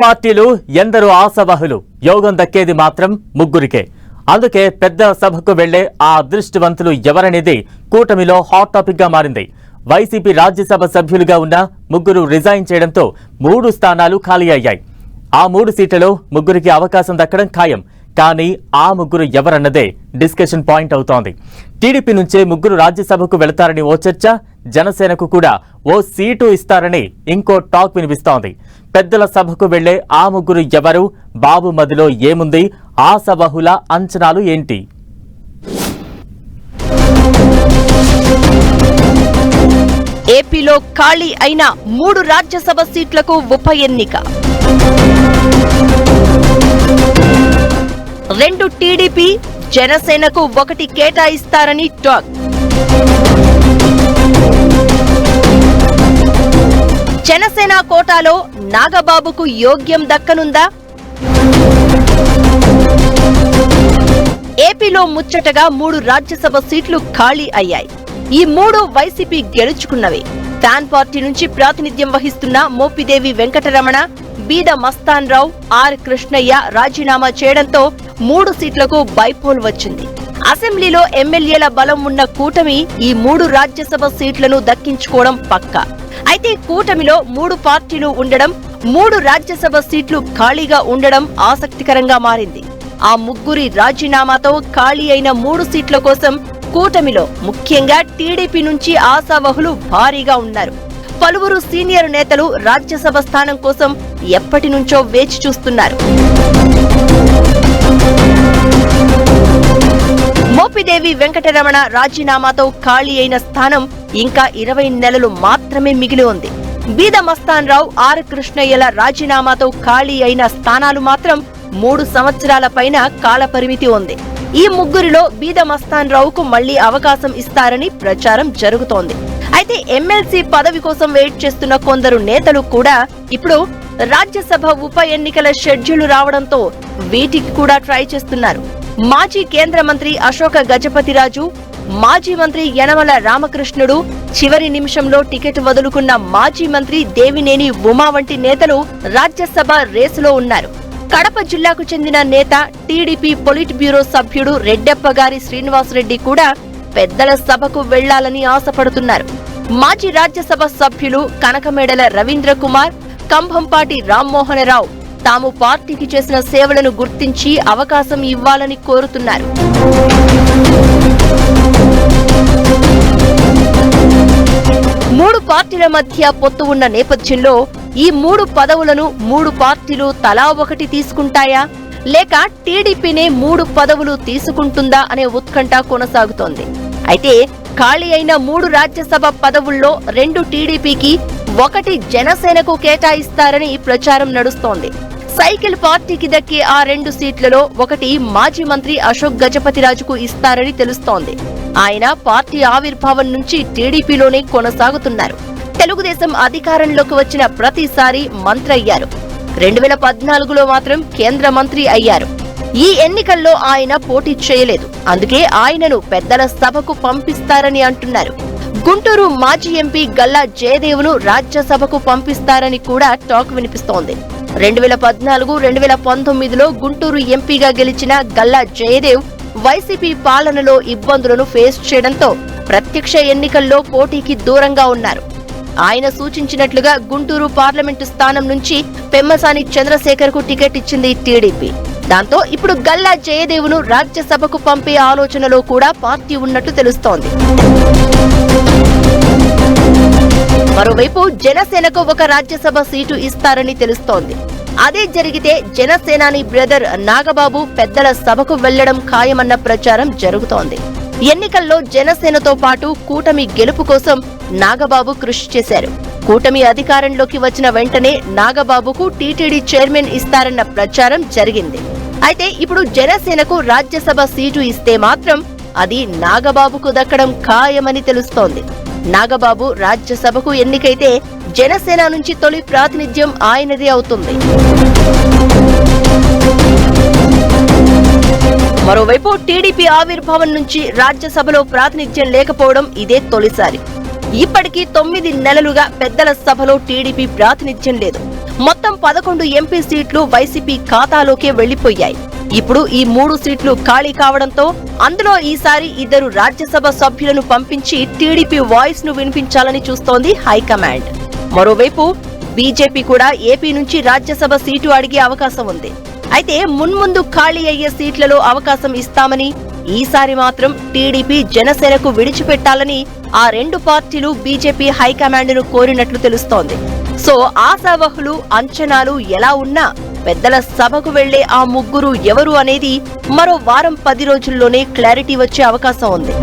పార్టీలు ఎందరో ఆశావహులు యోగం దక్కేది మాత్రం ముగ్గురికే. అందుకే పెద్ద సభకు వెళ్లే ఆ అదృష్టవంతులు ఎవరనేది కూటమిలో హాట్ టాపిక్ గా మారింది. వైసీపీ రాజ్యసభ సభ్యులుగా ఉన్న ముగ్గురు రిజైన్ చేయడంతో 3 స్థానాలు ఖాళీ అయ్యాయి. ఆ 3 సీట్లలో ముగ్గురికి అవకాశం దక్కడం ఖాయం. కానీ ఆ ముగ్గురు ఎవరన్నదే డిస్కషన్ పాయింట్ అవుతోంది. టీడీపీ నుంచే ముగ్గురు రాజ్యసభకు వెళతారని ఓ చర్చ, జనసేనకు కూడా ఓ సీటు ఇస్తారని ఇంకో టాక్ వినిపిస్తోంది. పెద్దల సభకు వెళ్లే ఆ ముగ్గురు ఎవరు? బాబు మదిలో ఏముంది? ఆశావహుల అంచనాలు ఏంటి? ఏపీలో ఖాళీ అయిన 3 రాజ్యసభ సీట్లకు ఉప ఎన్నిక. 2 టీడీపీ, జనసేనకు 1 కేటాయిస్తారని టాక్. జనసేన కోటాలో నాగబాబుకు యోగ్యం దక్కనుందా? ఏపీలో ముచ్చటగా 3 రాజ్యసభ సీట్లు ఖాళీ అయ్యాయి. ఈ 3 వైసీపీ గెలుచుకున్నవే. ఫ్యాన్ పార్టీ నుంచి ప్రాతినిధ్యం వహిస్తున్న మోపిదేవి వెంకటరమణ, బీద మస్తాన్ రావు, ఆర్ కృష్ణయ్య రాజీనామా చేయడంతో 3 సీట్లకు బైపోల్ వచ్చింది. అసెంబ్లీలో ఎమ్మెల్యేల బలం ఉన్న కూటమి ఈ 3 రాజ్యసభ సీట్లను దక్కించుకోవడం పక్కా. అయితే కూటమిలో 3 పార్టీలు ఉండడం, 3 రాజ్యసభ సీట్లు ఖాళీగా ఉండడం ఆసక్తికరంగా మారింది. ఆ ముగ్గురి రాజీనామాతో ఖాళీ అయిన 3 సీట్ల కోసం కూటమిలో ముఖ్యంగా టీడీపీ నుంచి ఆశావహులు భారీగా ఉన్నారు. పలువురు సీనియర్ నేతలు రాజ్యసభ స్థానం కోసం ఎప్పటి నుంచో వేచి చూస్తున్నారు. మోపిదేవి వెంకటరమణ రాజీనామాతో ఖాళీ అయిన స్థానం ఇంకా 20 నెలలు మాత్రమే మిగిలి ఉంది. బీద మస్తాన్ రావు, ఆర్ కృష్ణయ్యల రాజీనామాతో ఖాళీ అయిన స్థానాలు మాత్రం 3 సంవత్సరాల పైన కాలపరిమితి ఉంది. ఈ ముగ్గురిలో బీద మస్తాన్ రావుకు మళ్లీ అవకాశం ఇస్తారని ప్రచారం జరుగుతోంది. అయితే ఎమ్మెల్సీ పదవి కోసం వెయిట్ చేస్తున్న కొందరు నేతలు కూడా ఇప్పుడు రాజ్యసభ ఉప ఎన్నికల షెడ్యూల్ రావడంతో వీటికి కూడా ట్రై చేస్తున్నారు. మాజీ కేంద్ర మంత్రి అశోక గజపతిరాజు, మాజీ మంత్రి యనమల రామకృష్ణుడు, చివరి నిమిషంలో టికెట్ వదులుకున్న మాజీ మంత్రి దేవినేని ఉమా వంటి నేతలు రాజ్యసభ రేసులో ఉన్నారు. కడప జిల్లాకు చెందిన నేత, టీడీపీ పొలిట్ బ్యూరో సభ్యుడు రెడ్డెప్పగారి శ్రీనివాసరెడ్డి కూడా పెద్దల సభకు వెళ్లాలని ఆశపడుతున్నారు. మాజీ రాజ్యసభ సభ్యులు కనకమేడల రవీంద్ర కుమార్, కంభంపాటి రామ్మోహనరావు తాము పార్టీకి చేసిన సేవలను గుర్తించి అవకాశం ఇవ్వాలని కోరుతున్నారు. మూడు పార్టీల మధ్య పొత్తు ఉన్న నేపథ్యంలో ఈ 3 పదవులను 3 పార్టీలు తలా ఒకటి తీసుకుంటాయా, లేక టీడీపీనే 3 పదవులు తీసుకుంటుందా అనే ఉత్కంఠ కొనసాగుతోంది. అయితే ఖాళీ అయిన 3 రాజ్యసభ పదవుల్లో 2 టీడీపీకి, 1 జనసేనకు కేటాయిస్తారని ప్రచారం నడుస్తోంది. సైకిల్ పార్టీకి దక్కే ఆ 2 సీట్లలో 1 మాజీ మంత్రి అశోక్ గజపతిరాజుకు ఇస్తారని తెలుస్తోంది. ఆయన పార్టీ ఆవిర్భావం నుంచి టీడీపీలోనే కొనసాగుతున్నారు. తెలుగుదేశం అధికారంలోకి వచ్చిన ప్రతిసారి మంత్రి అయ్యారు. 2014లో మాత్రం కేంద్ర మంత్రి అయ్యారు. ఈ ఎన్నికల్లో ఆయన పోటీ చేయలేదు. అందుకే ఆయనను పెద్దల సభకు పంపిస్తారని అంటున్నారు. గుంటూరు మాజీ ఎంపీ గల్లా జయదేవ్ను రాజ్యసభకు పంపిస్తారని కూడా టాక్ వినిపిస్తోంది. 2014-2019లో గుంటూరు ఎంపీగా గెలిచిన గల్లా జయదేవ్ వైసీపీ పాలనలో ఇబ్బందులను ఫేస్ చేయడంతో ప్రత్యక్ష ఎన్నికల్లో పోటీకి దూరంగా ఉన్నారు. ఆయన సూచించినట్లుగా గుంటూరు పార్లమెంటు స్థానం నుంచి పెమ్మసాని చంద్రశేఖర్ కు టికెట్ ఇచ్చింది టీడీపీ. దాంతో ఇప్పుడు గల్లా జయదేవ్ను రాజ్యసభకు పంపే ఆలోచనలో కూడా పార్టీ ఉన్నట్టు తెలుస్తోంది. మరోవైపు జనసేనకు 1 రాజ్యసభ సీటు ఇస్తారని తెలుస్తోంది. అదే జరిగితే జనసేనాని బ్రదర్ నాగబాబు పెద్దల సభకు వెళ్లడం ఖాయమన్న ప్రచారం జరుగుతోంది. ఎన్నికల్లో జనసేనతో పాటు కూటమి గెలుపు కోసం నాగబాబు కృషి చేశారు. కూటమి అధికారంలోకి వచ్చిన వెంటనే నాగబాబుకు టీటీడీ చైర్మన్ ఇస్తారన్న ప్రచారం జరిగింది. అయితే ఇప్పుడు జనసేనకు రాజ్యసభ సీటు ఇస్తే మాత్రం అది నాగబాబుకు దక్కడం ఖాయమని తెలుస్తోంది. నాగబాబు రాజ్యసభకు ఎన్నికైతే జనసేన నుంచి తొలి ప్రాతినిధ్యం ఆయనదే అవుతుంది. మరోవైపు టీడీపీ ఆవిర్భావం నుంచి రాజ్యసభలో ప్రాతినిధ్యం లేకపోవడం ఇదే తొలిసారి. ఇప్పటికీ 9 నెలలుగా పెద్దల సభలో టీడీపీ ప్రాతినిధ్యం లేదు. మొత్తం 11 ఎంపీ సీట్లు వైసీపీ ఖాతాలోకే వెళ్లిపోయాయి. ఇప్పుడు ఈ 3 సీట్లు ఖాళీ కావడంతో అందులో ఈసారి 2 రాజ్యసభ సభ్యులను పంపించి టీడీపీ వాయిస్ ను వినిపించాలని చూస్తోంది హైకమాండ్. మరోవైపు బీజేపీ కూడా ఏపీ నుంచి రాజ్యసభ సీటు అడిగే అవకాశం ఉంది. అయితే మున్ముందు ఖాళీ అయ్యే సీట్లలో అవకాశం ఇస్తామని, ఈసారి మాత్రం టీడీపీ జనసేనకు విడిచిపెట్టాలని ఆ 2 పార్టీలు బీజేపీ హైకమాండ్ ను కోరినట్లు తెలుస్తోంది. సో ఆశావహులు అంచనాలు ఎలా ఉన్నా పెద్దల సభకు వెళ్లే ఆ ముగ్గురు ఎవరు అనేది మరో వారం 10 రోజుల్లోనే క్లారిటీ వచ్చే అవకాశం ఉంది.